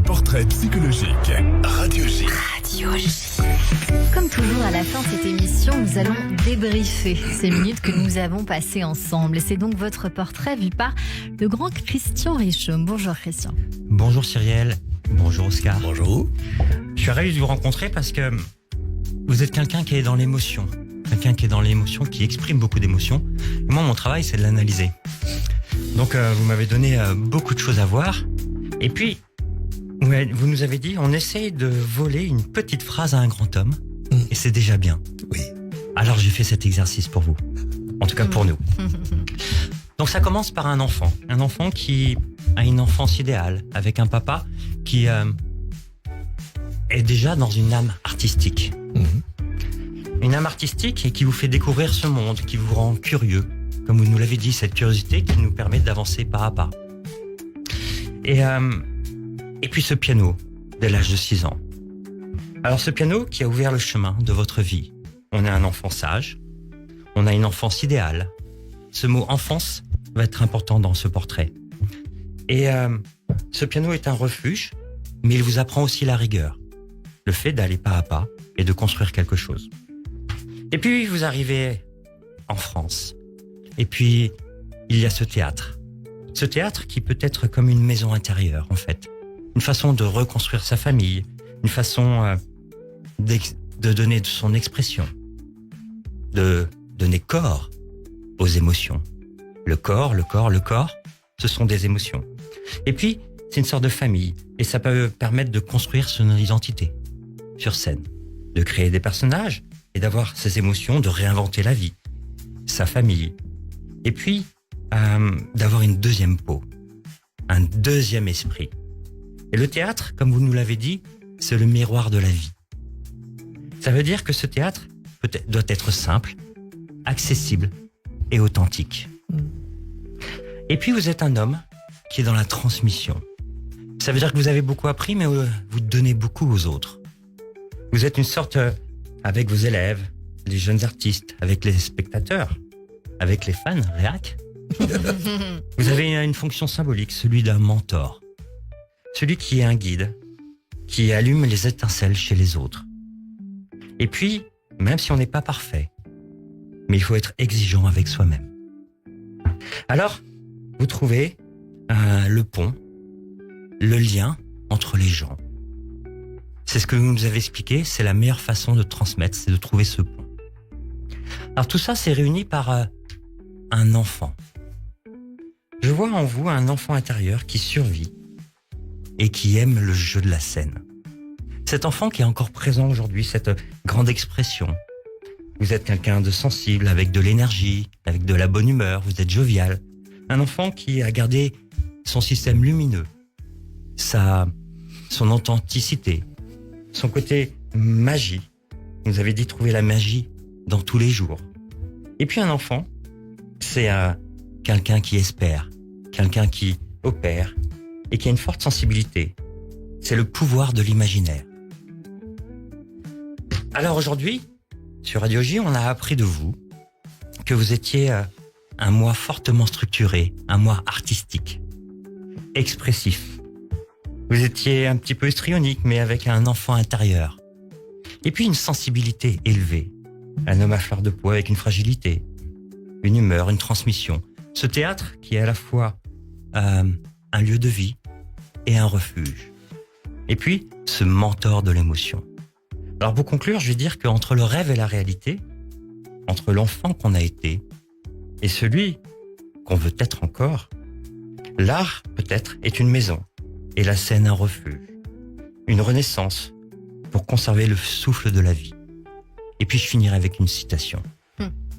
portrait psychologique. Radio J. Radio J. Comme toujours, à la fin de cette émission, nous allons débriefer ces minutes que nous avons passées ensemble. Et c'est donc votre portrait vu par le grand Christian Richomme. Bonjour Christian. Bonjour Cyrielle. Bonjour Oscar. Bonjour. Je suis ravi de vous rencontrer parce que vous êtes quelqu'un qui est dans l'émotion. Quelqu'un qui est dans l'émotion, qui exprime beaucoup d'émotions. Et moi, mon travail, c'est de l'analyser. Donc, vous m'avez donné beaucoup de choses à voir. Et puis, vous nous avez dit, on essaye de voler une petite phrase à un grand homme. Et c'est déjà bien. Oui. Alors, j'ai fait cet exercice pour vous. En tout cas, pour nous. Donc, ça commence par un enfant. Un enfant qui a une enfance idéale, avec un papa qui est déjà dans une âme artistique. Une âme artistique et qui vous fait découvrir ce monde, qui vous rend curieux. Comme vous nous l'avez dit, cette curiosité qui nous permet d'avancer pas à pas. Et puis ce piano, dès l'âge de 6 ans. Alors ce piano qui a ouvert le chemin de votre vie. On a un enfant sage, on a une enfance idéale. Ce mot enfance va être important dans ce portrait. Et ce piano est un refuge, mais il vous apprend aussi la rigueur. Le fait d'aller pas à pas et de construire quelque chose. Et puis vous arrivez en France. Et puis il y a ce théâtre. Ce théâtre qui peut être comme une maison intérieure en fait. Une façon de reconstruire sa famille. Une façon de donner de son expression. De donner corps aux émotions. Le corps, ce sont des émotions. Et puis c'est une sorte de famille. Et ça peut permettre de construire son identité sur scène. De créer des personnages et d'avoir ses émotions, de réinventer la vie, sa famille. Et puis, d'avoir une deuxième peau, un deuxième esprit. Et le théâtre, comme vous nous l'avez dit, c'est le miroir de la vie. Ça veut dire que ce théâtre doit être simple, accessible et authentique. Et puis, vous êtes un homme qui est dans la transmission. Ça veut dire que vous avez beaucoup appris, mais vous donnez beaucoup aux autres. Vous êtes une sorte, avec vos élèves, les jeunes artistes, avec les spectateurs, avec les fans, réac. Vous avez une fonction symbolique, celui d'un mentor. Celui qui est un guide, qui allume les étincelles chez les autres. Et puis, même si on n'est pas parfait, mais il faut être exigeant avec soi-même. Alors, vous trouvez le pont, le lien entre les gens. C'est ce que vous nous avez expliqué, c'est la meilleure façon de transmettre, c'est de trouver ce pont. Alors tout ça, c'est réuni par un enfant. Je vois en vous un enfant intérieur qui survit et qui aime le jeu de la scène. Cet enfant qui est encore présent aujourd'hui, cette grande expression. Vous êtes quelqu'un de sensible, avec de l'énergie, avec de la bonne humeur, vous êtes jovial. Un enfant qui a gardé son système lumineux, son authenticité, son côté magie. Vous avez dit trouver la magie dans tous les jours. Et puis un enfant, c'est quelqu'un qui espère, quelqu'un qui opère et qui a une forte sensibilité. C'est le pouvoir de l'imaginaire. Alors aujourd'hui, sur Radio J, on a appris de vous que vous étiez un moi fortement structuré, un moi artistique, expressif. Vous étiez un petit peu histrionique, mais avec un enfant intérieur. Et puis une sensibilité élevée. Un homme à fleur de peau avec une fragilité, une humeur, une transmission. Ce théâtre qui est à la fois un lieu de vie et un refuge. Et puis, ce mentor de l'émotion. Alors pour conclure, je vais dire qu'entre le rêve et la réalité, entre l'enfant qu'on a été et celui qu'on veut être encore, l'art, peut-être, est une maison et la scène un refuge. Une renaissance pour conserver le souffle de la vie. Et puis je finirai avec une citation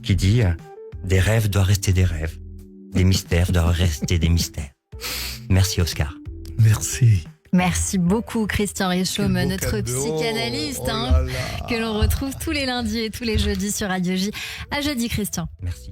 qui dit « Des rêves doivent rester des rêves, des mystères doivent rester des mystères. » Merci Oscar. Merci. Merci beaucoup Christian Richomme, notre cadeau. psychanalyste, Oh là là. que l'on retrouve tous les lundis et tous les jeudis sur Radio J. À jeudi Christian. Merci.